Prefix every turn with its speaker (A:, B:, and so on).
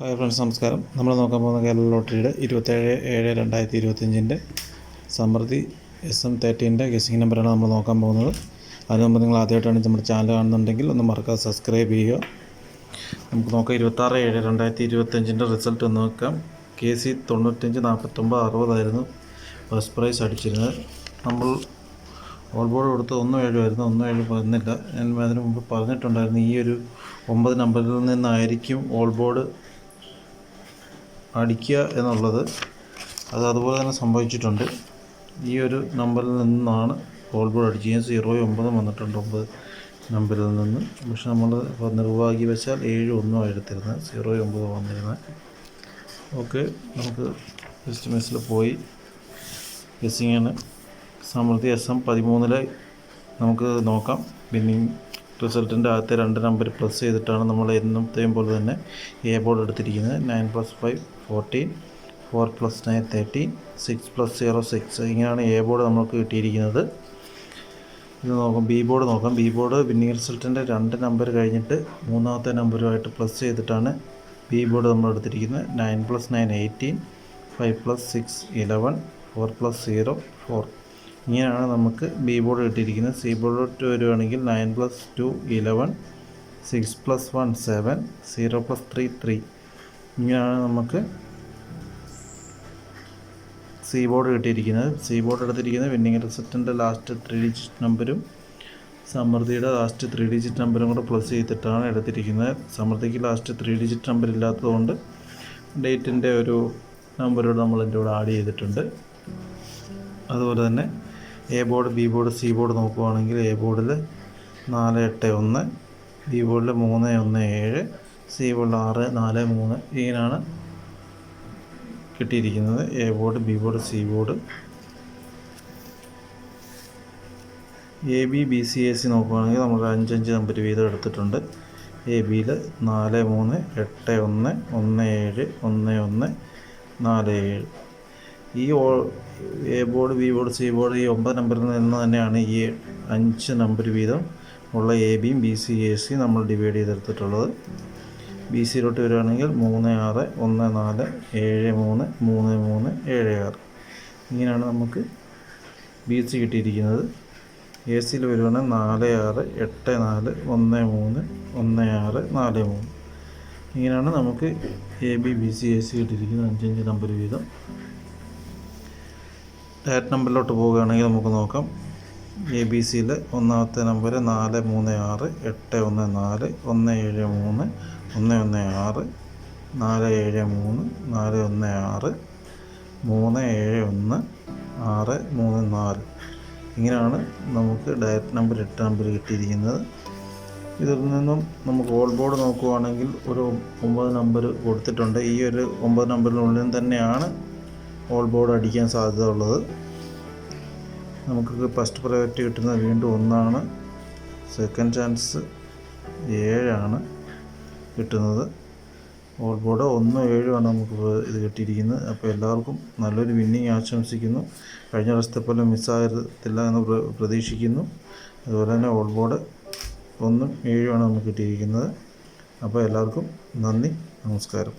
A: Hi friends, നമസ്കാരം. നമ്മൾ നോക്കാൻ പോകുന്ന കേരള ലോട്ടറിയുടെ 27/7/2025 സമൃദ്ധി SM13 ഗസിംഗ് നമ്പറാണ് നമ്മൾ നോക്കാൻ പോകുന്നത്. അതിന് മുമ്പ് നിങ്ങൾ ആദ്യമായിട്ടാണ് നമ്മുടെ ചാനൽ കാണുന്നുണ്ടെങ്കിൽ ഒന്ന് മറക്കാതെ സബ്സ്ക്രൈബ് ചെയ്യുക. നമുക്ക് നോക്കാം. 26/7/2025 റിസൾട്ട് ഒന്ന് നോക്കാം. KC 954960 ഫസ്റ്റ് പ്രൈസ് അടിച്ചിരുന്നത്. നമ്മൾ ഓൾ ബോർഡ് കൊടുത്ത് 17 ആയിരുന്നു. 17 വന്നില്ല. ഞാൻ അതിന് മുമ്പ് പറഞ്ഞിട്ടുണ്ടായിരുന്നു, ഈ ഒരു 9 നമ്പറിൽ നിന്നായിരിക്കും ഓൾ ബോർഡ് അടിക്കുക എന്നുള്ളത്. അതുപോലെ തന്നെ സംഭവിച്ചിട്ടുണ്ട്. ഈ ഒരു നമ്പറിൽ നിന്നാണ് ഓൾ ബോർഡ് അടിച്ചത്. 09 വന്നിട്ടുണ്ട് 9 നമ്പറിൽ നിന്ന്. പക്ഷെ നമ്മൾ നിർഭാഗ്യവശാൽ 7-1 എടുത്തിരുന്നത്, 09 വന്നിരുന്നത്. ഓക്കെ, നമുക്ക് എസ്റ്റിമേറ്റ്സിൽ പോയി. ഗസിങ്ങാണ്. സമൃദ്ധി SM13 നമുക്ക് നോക്കാം. വിന്നിങ് റിസൾട്ടിൻ്റെ ആദ്യത്തെ 2 നമ്പർ പ്ലസ് ചെയ്തിട്ടാണ് നമ്മൾ എന്നത്തെയും പോലെ തന്നെ എ ബോർഡ് എടുത്തിരിക്കുന്നത്. 9 + 5 14, 4 + 9 13, 6 + 0 6. ഇങ്ങനെയാണ് എ ബോർഡ് നമുക്ക് കിട്ടിയിരിക്കുന്നത്. ഇത് നോക്കാം. ബി ബോർഡ് നോക്കാം. ബി ബോർഡ് വിന്നിങ് റിസൾട്ടിൻ്റെ 2 നമ്പർ കഴിഞ്ഞിട്ട് 3ാമത്തെ നമ്പറുമായിട്ട് പ്ലസ് ചെയ്തിട്ടാണ് ബി ബോർഡ് നമ്മൾ എടുത്തിരിക്കുന്നത്. 9 + 9 18, 5 + 6 11, 4 + 0 4. ഇങ്ങനെയാണ് നമുക്ക് ബി ബോർഡ് കിട്ടിയിരിക്കുന്നത്. സി ബോർഡ് വരുവാണെങ്കിൽ 9 + 2 11, 6 + 1 7, 0 + 3 3. ഇങ്ങനെയാണ് നമുക്ക് സി ബോർഡ് കിട്ടിയിരിക്കുന്നത്. സി ബോർഡ് എടുത്തിരിക്കുന്നത് വിന്നിങ് റിസൾട്ടിൻ്റെ ലാസ്റ്റ് 3 ഡിജിറ്റ് നമ്പരും സമൃദ്ധിയുടെ ലാസ്റ്റ് 3 ഡിജിറ്റ് നമ്പറും കൂടെ പ്ലസ് ചെയ്തിട്ടാണ് എടുത്തിരിക്കുന്നത്. സമൃദ്ധിക്ക് ലാസ്റ്റ് 3 ഡിജിറ്റ് നമ്പർ ഇല്ലാത്തതുകൊണ്ട് ഡേറ്റിൻ്റെ ഒരു നമ്പറോട് നമ്മൾ എൻ്റെ കൂടെ ആഡ് ചെയ്തിട്ടുണ്ട്. അതുപോലെ തന്നെ A board, B board, C board നോക്കുകയാണെങ്കിൽ എ ബോർഡിൽ 481, ബി ബോർഡിൽ 317, സി ബോർഡിൽ 643. ഇങ്ങനെയാണ് കിട്ടിയിരിക്കുന്നത്. A board, B board, C board. A B, B C, A C നോക്കുകയാണെങ്കിൽ നമ്മൾ 5 നമ്പർ വീതം എടുത്തിട്ടുണ്ട്. എ ബിയിൽ 4 3 8 1 1 7 1 1 4 7. ഈ A board, B board, C board ഈ 9 നമ്പറിൽ നിന്ന് തന്നെയാണ് ഈ 5 നമ്പർ വീതം ഉള്ള എ ബിയും ബി സി, എ സി നമ്മൾ ഡിവൈഡ് ചെയ്തെടുത്തിട്ടുള്ളത്. ബി സിയിലോട്ട് വരികയാണെങ്കിൽ 3 6 1 4 7 3 3 3 7 6. ഇങ്ങനെയാണ് നമുക്ക് ബി സി കിട്ടിയിരിക്കുന്നത്. എ സിയിൽ വരുവാണെങ്കിൽ 4 6 8 4 1 3 1 6 4 3. ഇങ്ങനെയാണ് നമുക്ക് A B, B C, A C കിട്ടിയിരിക്കുന്നത്. 5 നമ്പർ വീതം. ഡയറക്റ്റ് നമ്പറിലോട്ട് പോവുകയാണെങ്കിൽ നമുക്ക് നോക്കാം. എ ബി സിയിൽ 1ാമത്തെ നമ്പർ 4 3 6 8 1 4 1 7 3 1 1 6 4 7 3 4 1 6 3 7 1 6 3 4. ഇങ്ങനെയാണ് നമുക്ക് ഡയറക്റ്റ് നമ്പർ 8 നമ്പർ കിട്ടിയിരിക്കുന്നത്. ഇതിൽ നിന്നും നമുക്ക് ഓൾ ബോർഡ് നോക്കുകയാണെങ്കിൽ ഒരു 9 നമ്പർ കൊടുത്തിട്ടുണ്ട്. ഈ ഒരു 9 നമ്പറിനുള്ളിൽ തന്നെയാണ് ഓൾ ബോർഡ് അടിക്കാൻ സാധ്യത ഉള്ളത്. നമുക്ക് ഫസ്റ്റ് പ്രയോറിറ്റി കിട്ടുന്നത് വീണ്ടും 1 സെക്കൻഡ് ചാൻസ് 7 കിട്ടുന്നത്. ഓൾ ബോർഡ് 1 7 നമുക്ക് ഇത് കിട്ടിയിരിക്കുന്നത്. അപ്പോൾ എല്ലാവർക്കും നല്ലൊരു വിന്നിങ് ആശംസിക്കുന്നു. കഴിഞ്ഞ വർഷത്തെ പോലെ മിസ്സാകത്തില്ല എന്ന് പ്രതീക്ഷിക്കുന്നു. അതുപോലെ തന്നെ ഓൾ ബോർഡ് 1 7 നമുക്ക് കിട്ടിയിരിക്കുന്നത്. അപ്പോൾ എല്ലാവർക്കും നന്ദി, നമസ്കാരം.